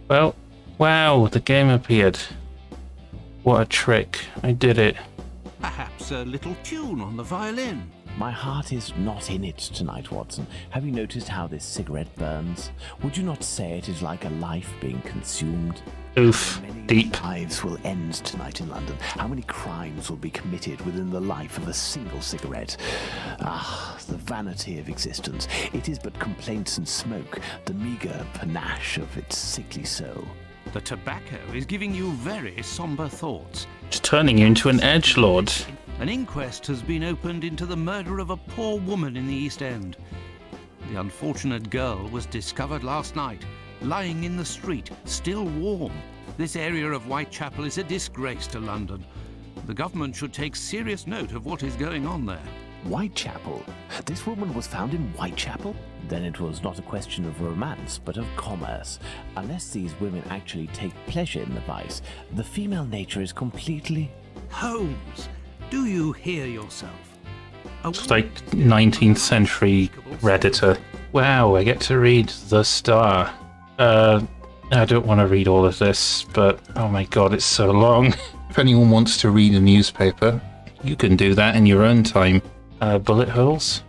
Well, wow, the game appeared. What a trick. I did it. Perhaps a little tune on the violin. My heart is not in it tonight, Watson. Have you noticed how this cigarette burns? Would you not say it is like a life being consumed? Oof. Deep. Lives will end tonight in London. How many crimes will be committed within the life of a single cigarette? Ah, the vanity of existence. It is but complaints and smoke, the meagre panache of its sickly soul. The tobacco is giving you very somber thoughts. It's turning you into an edgelord. An inquest has been opened into the murder of a poor woman in the East End. The unfortunate girl was discovered last night, lying in the street, still warm. This area of Whitechapel is a disgrace to London. The government should take serious note of what is going on there. Whitechapel? This woman was found in Whitechapel? Then it was not a question of romance, but of commerce. Unless these women actually take pleasure in the vice, the female nature is completely... Holmes, do you hear yourself? It's like 19th century Redditor. Wow, I get to read The Star. I don't want to read all of this, but oh my god, it's so long. If anyone wants to read a newspaper, you can do that in your own time. Bullet holes?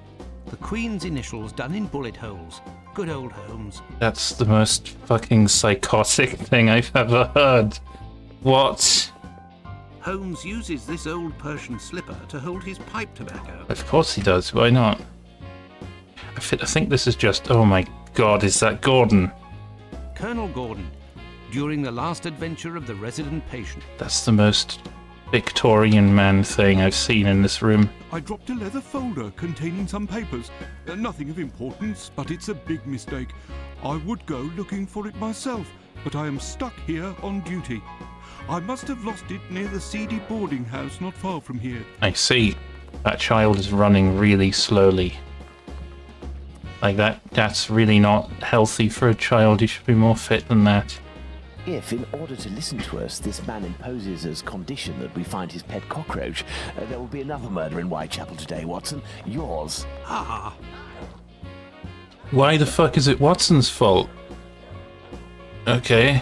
The Queen's initials done in bullet holes. Good old Holmes. That's the most fucking psychotic thing I've ever heard. What? Holmes uses this old Persian slipper to hold his pipe tobacco. Of course he does, why not? I think this is just... Oh my god, is that Gordon? Colonel Gordon, during the last adventure of the resident patient. That's the most Victorian man thing I've seen in this room. I dropped a leather folder containing some papers. Nothing of importance, but it's a big mistake. I would go looking for it myself, but I am stuck here on duty. I must have lost it near the seedy boarding house not far from here. I see. That child is running really slowly. Like that's really not healthy for a child. You should be more fit than that. If, in order to listen to us, this man imposes as condition that we find his pet cockroach, there will be another murder in Whitechapel today, Watson. Yours. Ah, Why the fuck is it Watson's fault? Okay.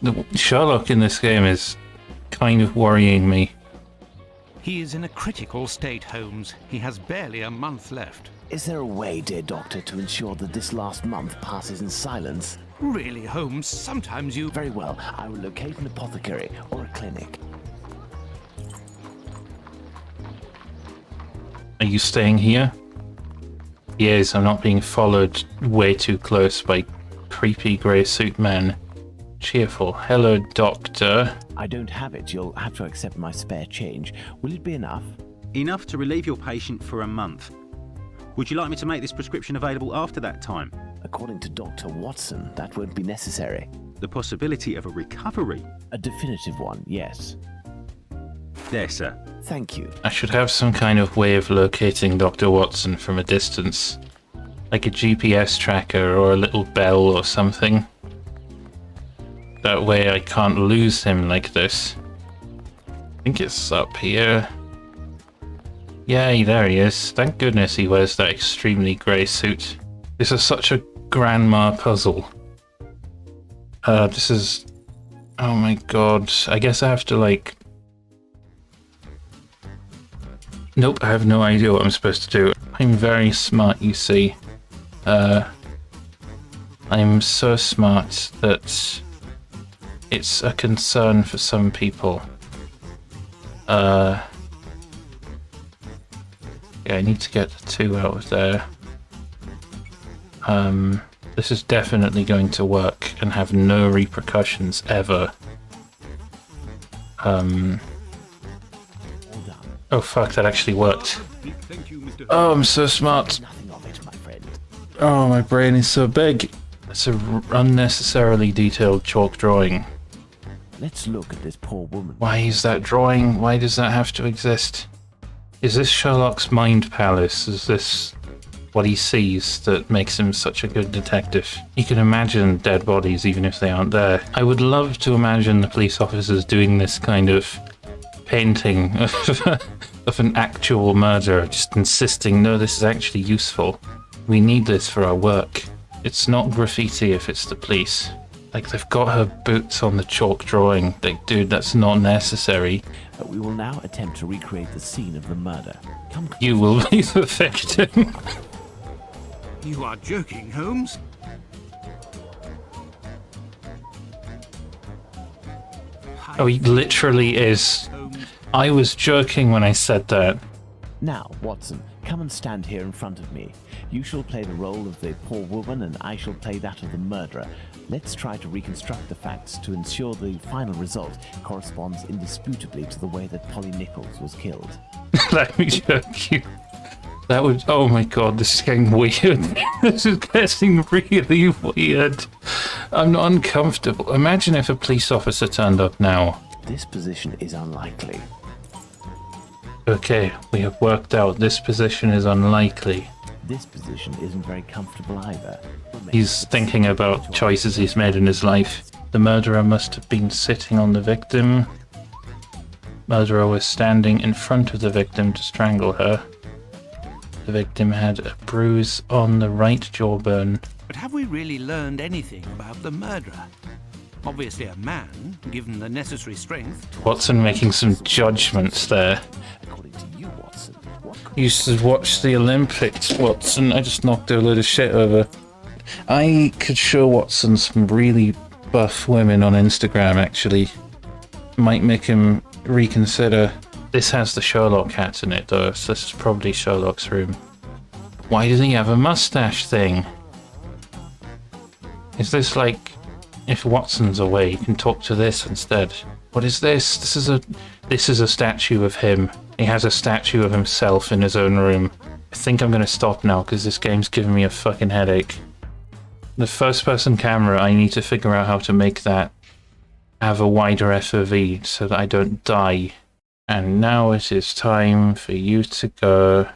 The Sherlock in this game is kind of worrying me. he is in a critical state, Holmes. He has barely a month left. Is there a way, dear doctor, to ensure that this last month passes in silence? Really, Holmes, sometimes you... Very well. I will locate an apothecary or a clinic. Are you staying here? Yes, I'm not being followed way too close by creepy grey suit men. Cheerful. Hello, doctor. I don't have it. You'll have to accept my spare change. Will it be enough? Enough to relieve your patient for a month. Would you like me to make this prescription available after that time? According to Dr. Watson, that won't be necessary. The possibility of a recovery? A definitive one, yes. There, sir. Thank you. I should have some kind of way of locating Dr. Watson from a distance. Like a GPS tracker or a little bell or something. That way I can't lose him like this. I think it's up here. Yay, there he is. Thank goodness he wears that extremely grey suit. This is such a grandma puzzle. This is... Oh my god. I guess I have to like... Nope, I have no idea what I'm supposed to do. I'm very smart, you see. I'm so smart that it's a concern for some people. Yeah, I need to get the 2 out of there. This is definitely going to work and have no repercussions ever. Oh fuck, that actually worked. Oh, I'm so smart. Nothing of it, my friend. Oh, my brain is so big. It's a unnecessarily detailed chalk drawing. Let's look at this poor woman. Why is that drawing? Why does that have to exist? Is this Sherlock's mind palace? Is this what he sees that makes him such a good detective? He can imagine dead bodies even if they aren't there. I would love to imagine the police officers doing this kind of painting of an actual murder, just insisting, no, this is actually useful. We need this for our work. It's not graffiti if it's the police. Like, they've got her boots on the chalk drawing. Like, dude, that's not necessary. We will now attempt to recreate the scene of the murder. Come. You will be the victim. You are joking, Holmes? Oh, he literally is. I was joking when I said that. Now, Watson, come and stand here in front of me. You shall play the role of the poor woman and I shall play that of the murderer. Let's try to reconstruct the facts to ensure the final result corresponds indisputably to the way that Polly Nichols was killed. Let me joke you. That would... Oh my god, this is getting weird. This is getting really weird. I'm not uncomfortable. Imagine if a police officer turned up now. This position is unlikely. Okay, we have worked out this position is unlikely. This position isn't very comfortable either. He's thinking about choices he's made in his life. The murderer must have been sitting on the victim. Murderer was standing in front of the victim to strangle her. The victim had a bruise on the right jawbone. But have we really learned anything about the murderer? Obviously a man, given the necessary strength. Watson making some judgments there. According to you, Watson, what could... You used to watch the Olympics, Watson. I just knocked a load of shit over. I could show Watson some really buff women on Instagram, actually. Might make him reconsider. This has the Sherlock hat in it, though, so this is probably Sherlock's room. Why does he have a mustache thing? Is this like... If Watson's away, you can talk to this instead. What is this? This is a statue of him. He has a statue of himself in his own room. I think I'm gonna stop now, because this game's giving me a fucking headache. The first-person camera, I need to figure out how to make that have a wider FOV so that I don't die. And now it is time for you to go.